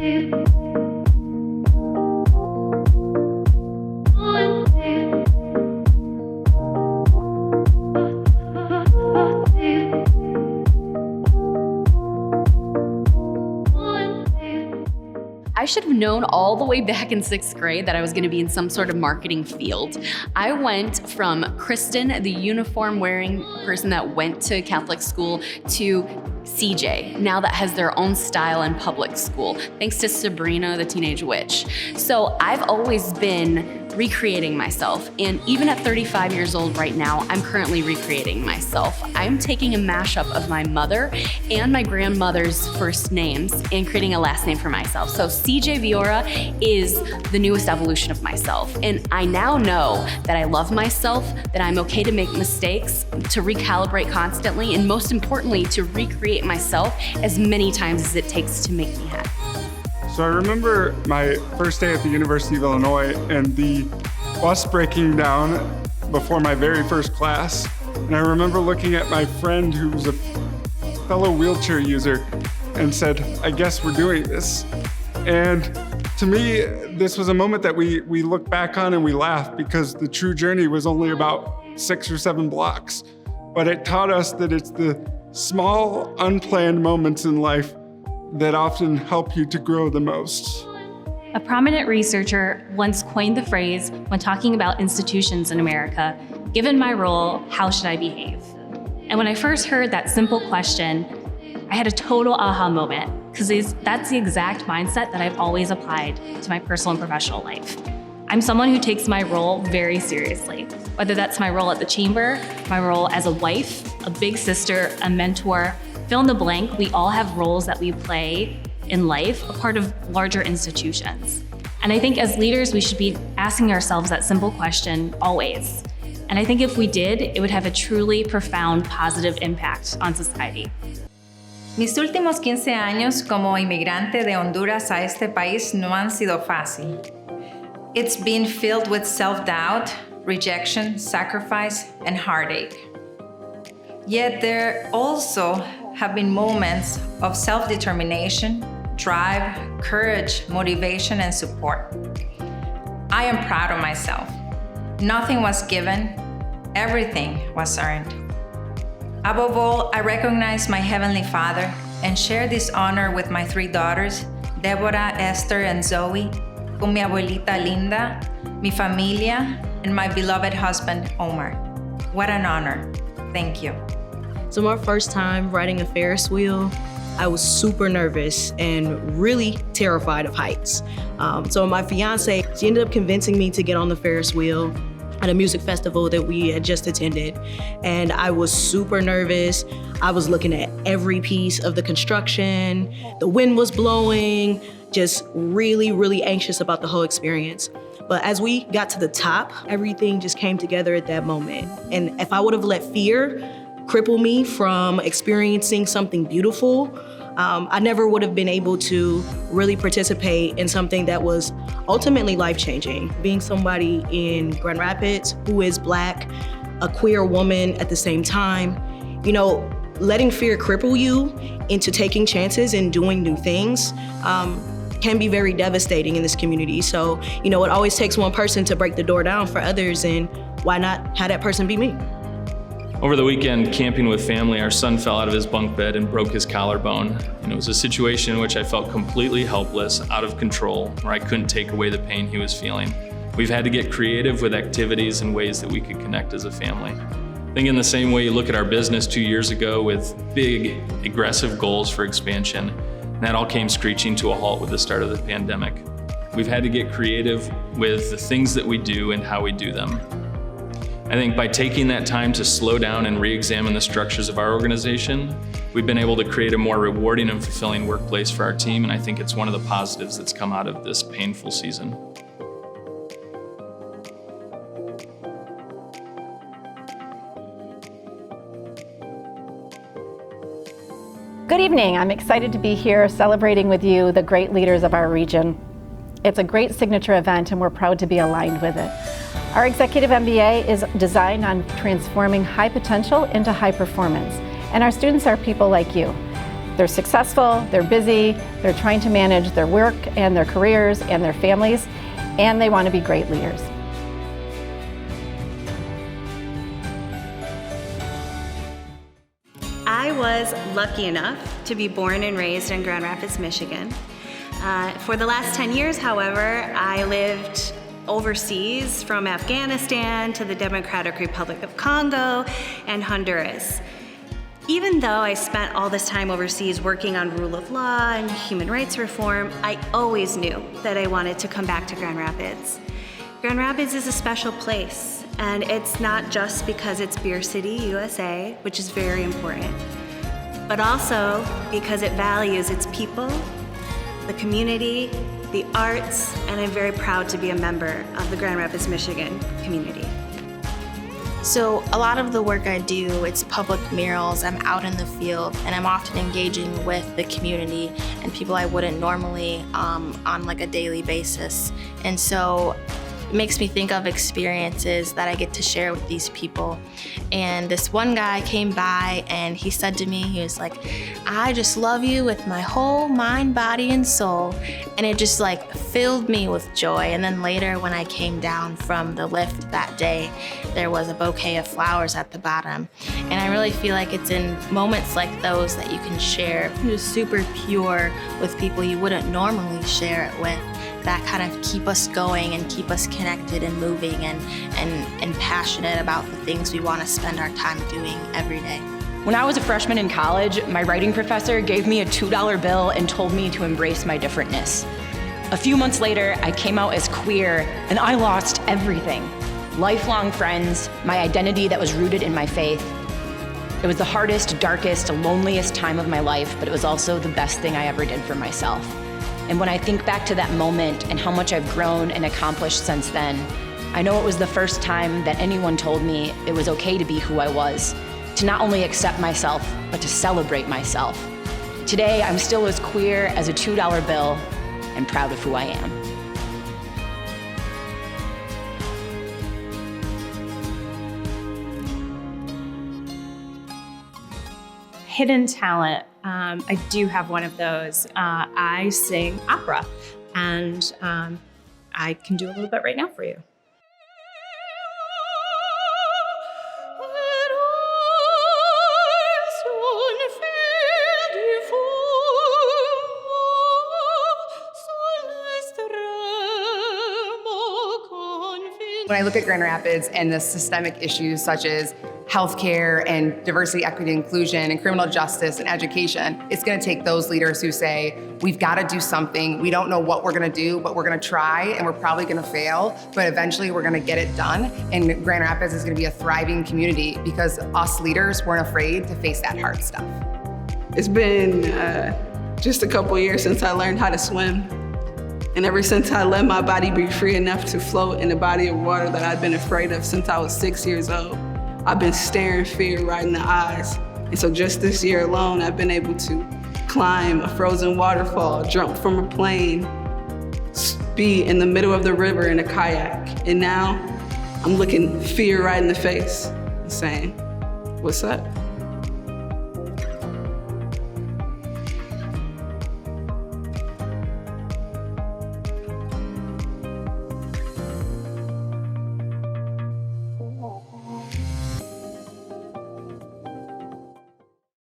I should have known all the way back in 6th grade that I was going to be in some sort of marketing field. I went from Kristen, the uniform wearing person that went to Catholic school, to CJ, now that has their own style in public school, thanks to Sabrina, the Teenage Witch. So I've always been recreating myself, and even at 35 years old right now, I'm currently recreating myself. I'm taking a mashup of my mother and my grandmother's first names and creating a last name for myself. So CJ Viora is the newest evolution of myself, and I now know that I love myself, that I'm okay to make mistakes, to recalibrate constantly, and most importantly, to recreate myself as many times as it takes to make me happy. So I remember my first day at the University of Illinois and the bus breaking down before my very first class. And I remember looking at my friend who was a fellow wheelchair user and said, I guess we're doing this. And to me, this was a moment that we look back on and we laugh because the true journey was only about 6 or 7 blocks. But it taught us that it's the small, unplanned moments in life that often help you to grow the most. A prominent researcher once coined the phrase when talking about institutions in America, given my role, how should I behave? And when I first heard that simple question, I had a total aha moment, because that's the exact mindset that I've always applied to my personal and professional life. I'm someone who takes my role very seriously, whether that's my role at the chamber, my role as a wife, a big sister, a mentor, fill in the blank. We all have roles that we play in life, a part of larger institutions. And I think as leaders, we should be asking ourselves that simple question always. And I think if we did, it would have a truly profound positive impact on society. Mis últimos 15 años como inmigrante de Honduras a este país no han sido fácil. It's been filled with self-doubt, rejection, sacrifice, and heartache. Yet there also have been moments of self-determination, drive, courage, motivation, and support. I am proud of myself. Nothing was given, everything was earned. Above all, I recognize my Heavenly Father and share this honor with my 3 daughters, Deborah, Esther, and Zoe, con mi abuelita Linda, mi familia, and my beloved husband, Omar. What an honor. Thank you. So my first time riding a Ferris wheel, I was super nervous and really terrified of heights. So my fiance, she ended up convincing me to get on the Ferris wheel at a music festival that we had just attended. And I was super nervous. I was looking at every piece of the construction. The wind was blowing, just really, really anxious about the whole experience. But as we got to the top, everything just came together at that moment. And if I would have let fear cripple me from experiencing something beautiful, I never would have been able to really participate in something that was ultimately life-changing. Being somebody in Grand Rapids who is Black, a queer woman at the same time, letting fear cripple you into taking chances and doing new things can be very devastating in this community. So, it always takes one person to break the door down for others, and why not have that person be me? Over the weekend, camping with family, our son fell out of his bunk bed and broke his collarbone. And it was a situation in which I felt completely helpless, out of control, where I couldn't take away the pain he was feeling. We've had to get creative with activities and ways that we could connect as a family. I think in the same way you look at our business 2 years ago with big, aggressive goals for expansion, and that all came screeching to a halt with the start of the pandemic. We've had to get creative with the things that we do and how we do them. I think by taking that time to slow down and re-examine the structures of our organization, we've been able to create a more rewarding and fulfilling workplace for our team, and I think it's one of the positives that's come out of this painful season. Good evening. I'm excited to be here celebrating with you the great leaders of our region. It's a great signature event, and we're proud to be aligned with it. Our Executive MBA is designed on transforming high potential into high performance, and our students are people like you. They're successful, they're busy, they're trying to manage their work and their careers and their families, and they want to be great leaders. I was lucky enough to be born and raised in Grand Rapids, Michigan. For the last 10 years, however, I lived overseas from Afghanistan to the Democratic Republic of Congo and Honduras. Even though I spent all this time overseas working on rule of law and human rights reform, I always knew that I wanted to come back to Grand Rapids. Grand Rapids is a special place, and it's not just because it's Beer City, USA, which is very important, but also because it values its people, the community, the arts, and I'm very proud to be a member of the Grand Rapids, Michigan community. So a lot of the work I do, it's public murals. I'm out in the field and I'm often engaging with the community and people I wouldn't normally on like a daily basis. And so it makes me think of experiences that I get to share with these people. And this one guy came by and he said to me, he was like, I just love you with my whole mind, body, and soul. And it just like filled me with joy. And then later when I came down from the lift that day, there was a bouquet of flowers at the bottom. And I really feel like it's in moments like those that you can share just super pure with people you wouldn't normally share it with, that kind of keep us going and keep us connected and moving and passionate about the things we want to spend our time doing every day. When I was a freshman in college, my writing professor gave me a $2 bill and told me to embrace my differentness. A few months later, I came out as queer and I lost everything. Lifelong friends, my identity that was rooted in my faith. It was the hardest, darkest, loneliest time of my life, but it was also the best thing I ever did for myself. And when I think back to that moment and how much I've grown and accomplished since then, I know it was the first time that anyone told me it was okay to be who I was, to not only accept myself, but to celebrate myself. Today, I'm still as queer as a $2 bill and proud of who I am. Hidden talent. I do have one of those. I sing opera, and I can do a little bit right now for you. When I look at Grand Rapids and the systemic issues such as healthcare and diversity, equity, inclusion, and criminal justice and education, it's gonna take those leaders who say, we've gotta do something, we don't know what we're gonna do, but we're gonna try, and we're probably gonna fail, but eventually we're gonna get it done, and Grand Rapids is gonna be a thriving community because us leaders weren't afraid to face that hard stuff. It's been just a couple years since I learned how to swim. And ever since I let my body be free enough to float in a body of water that I'd been afraid of since I was 6 years old, I've been staring fear right in the eyes. And so just this year alone, I've been able to climb a frozen waterfall, jump from a plane, be in the middle of the river in a kayak. And now I'm looking fear right in the face and saying, what's up?